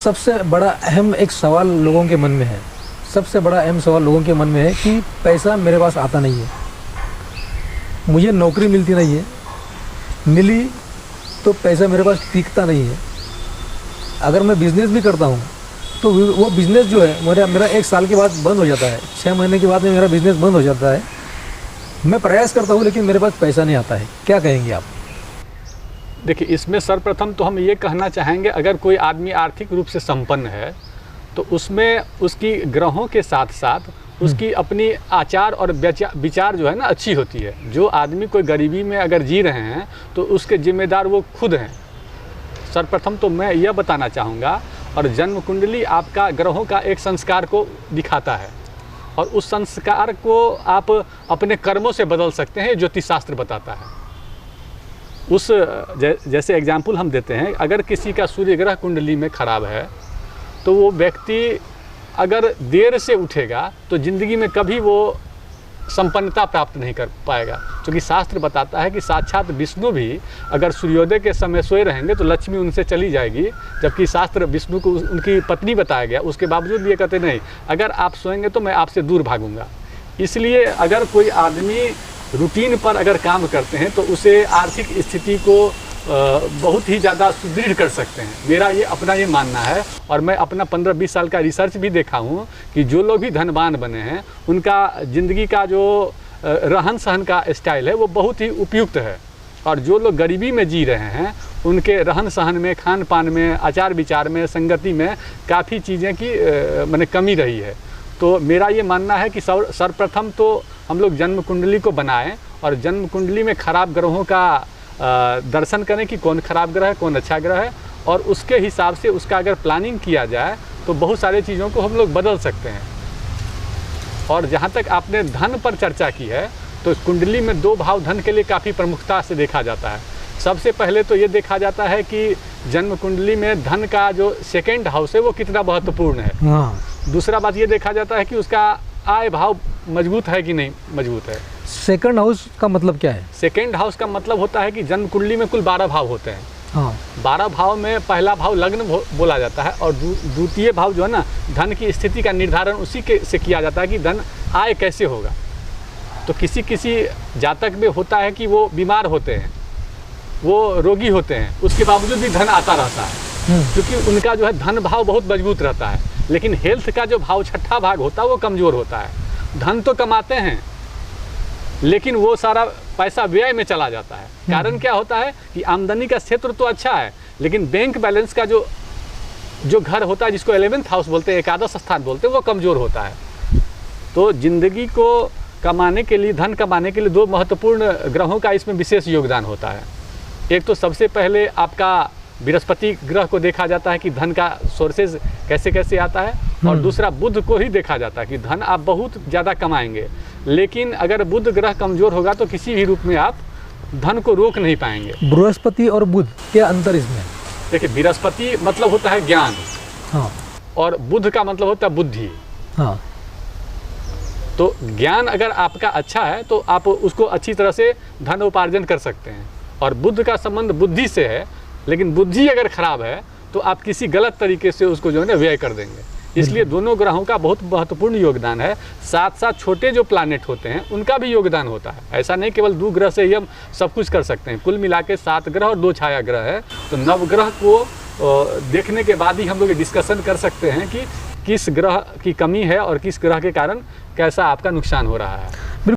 सबसे बड़ा अहम एक सवाल लोगों के मन में है, सबसे बड़ा अहम सवाल लोगों के मन में है कि पैसा मेरे पास आता नहीं है, मुझे नौकरी मिलती नहीं है, मिली तो पैसा मेरे पास टिकता नहीं है। अगर मैं बिज़नेस भी करता हूँ तो वो बिज़नेस जो है मेरा 1 साल के बाद बंद हो जाता है, 6 महीने के बाद में मेरा बिज़नेस बंद हो जाता है। मैं प्रयास करता हूँ लेकिन मेरे पास पैसा नहीं आता है। क्या कहेंगे आप? देखिए, इसमें सर्वप्रथम तो हम ये कहना चाहेंगे, अगर कोई आदमी आर्थिक रूप से संपन्न है तो उसमें उसकी ग्रहों के साथ साथ उसकी अपनी आचार और विचार जो है ना अच्छी होती है। जो आदमी कोई गरीबी में अगर जी रहे हैं तो उसके जिम्मेदार वो खुद हैं। सर्वप्रथम तो मैं यह बताना चाहूँगा, और जन्म कुंडली आपका ग्रहों का एक संस्कार को दिखाता है, और उस संस्कार को आप अपने कर्मों से बदल सकते हैं, ज्योतिष शास्त्र बताता है। उस जैसे एग्जाम्पल हम देते हैं, अगर किसी का सूर्य ग्रह कुंडली में खराब है तो वो व्यक्ति अगर देर से उठेगा तो ज़िंदगी में कभी वो संपन्नता प्राप्त नहीं कर पाएगा, क्योंकि शास्त्र बताता है कि साक्षात विष्णु भी अगर सूर्योदय के समय सोए रहेंगे तो लक्ष्मी उनसे चली जाएगी, जबकि शास्त्र विष्णु को उनकी पत्नी बताया गया, उसके बावजूद भी ये कहते नहीं, अगर आप सोएंगे तो मैं आपसे दूर भागूंगा। इसलिए अगर कोई आदमी रूटीन पर अगर काम करते हैं तो उसे आर्थिक स्थिति को बहुत ही ज़्यादा सुदृढ़ कर सकते हैं। मेरा ये अपना ये मानना है, और मैं अपना 15-20 साल का रिसर्च भी देखा हूँ कि जो लोग भी धनवान बने हैं उनका ज़िंदगी का जो रहन सहन का स्टाइल है वो बहुत ही उपयुक्त है, और जो लोग गरीबी में जी रहे हैं उनके रहन सहन में, खान पान में, आचार विचार में, संगति में काफ़ी चीज़ें की मैंने कमी रही है। तो मेरा ये मानना है कि सर्वप्रथम तो हम लोग जन्म कुंडली को बनाएं और जन्म कुंडली में खराब ग्रहों का दर्शन करें कि कौन खराब ग्रह है, कौन अच्छा ग्रह है, और उसके हिसाब से उसका अगर प्लानिंग किया जाए तो बहुत सारी चीज़ों को हम लोग बदल सकते हैं। और जहाँ तक आपने धन पर चर्चा की है तो कुंडली में 2 भाव धन के लिए काफ़ी प्रमुखता से देखा जाता है। सबसे पहले तो ये देखा जाता है कि जन्म कुंडली में धन का जो 2nd हाउस है वो कितना महत्वपूर्ण है। दूसरा बात ये देखा जाता है कि उसका आय भाव मजबूत है कि नहीं मजबूत है। 2nd हाउस का मतलब क्या है? 2nd हाउस का मतलब होता है कि जन्म कुंडली में कुल 12 भाव होते हैं। हाँ। 12 भाव में पहला भाव लग्न बोला जाता है, और द्वितीय भाव जो है ना, धन की स्थिति का निर्धारण उसी के से किया जाता है कि धन आय कैसे होगा। तो किसी किसी जातक में होता है कि वो बीमार होते हैं, वो रोगी होते हैं, उसके बावजूद भी धन आता रहता है, क्योंकि उनका जो है धन भाव बहुत मजबूत रहता है। लेकिन हेल्थ का जो भाव 6ठा भाग होता है वो कमज़ोर होता है। धन तो कमाते हैं लेकिन वो सारा पैसा व्यय में चला जाता है। कारण क्या होता है कि आमदनी का क्षेत्र तो अच्छा है, लेकिन बैंक बैलेंस का जो घर होता है, जिसको 11th हाउस बोलते हैं, एकादश स्थान बोलते हैं, वो कमज़ोर होता है। तो ज़िंदगी को कमाने के लिए, धन कमाने के लिए 2 महत्वपूर्ण ग्रहों का इसमें विशेष योगदान होता है। एक तो सबसे पहले आपका बृहस्पति ग्रह को देखा जाता है कि धन का सोर्सेज कैसे कैसे आता है, और दूसरा बुध को ही देखा जाता है कि धन आप बहुत ज़्यादा कमाएंगे, लेकिन अगर बुध ग्रह कमज़ोर होगा तो किसी भी रूप में आप धन को रोक नहीं पाएंगे। बृहस्पति और बुध, क्या अंतर इसमें? देखिए, बृहस्पति मतलब होता है ज्ञान, हाँ, और बुध का मतलब होता है बुद्धि। हाँ। तो ज्ञान अगर आपका अच्छा है तो आप उसको अच्छी तरह से धन उपार्जन कर सकते हैं, और बुध का संबंध बुद्धि से है, लेकिन बुद्धि अगर खराब है तो आप किसी गलत तरीके से उसको जो है ना व्यय कर देंगे। इसलिए दोनों ग्रहों का बहुत महत्वपूर्ण योगदान है। साथ साथ छोटे जो प्लानेट होते हैं उनका भी योगदान होता है। ऐसा नहीं केवल 2 ग्रह से ही हम सब कुछ कर सकते हैं। कुल मिला के 7 ग्रह और 2 छाया ग्रह है। तो नवग्रह को देखने के बाद ही हम लोग डिस्कशन कर सकते हैं कि किस ग्रह की कमी है और किस ग्रह के कारण कैसा आपका नुकसान हो रहा है।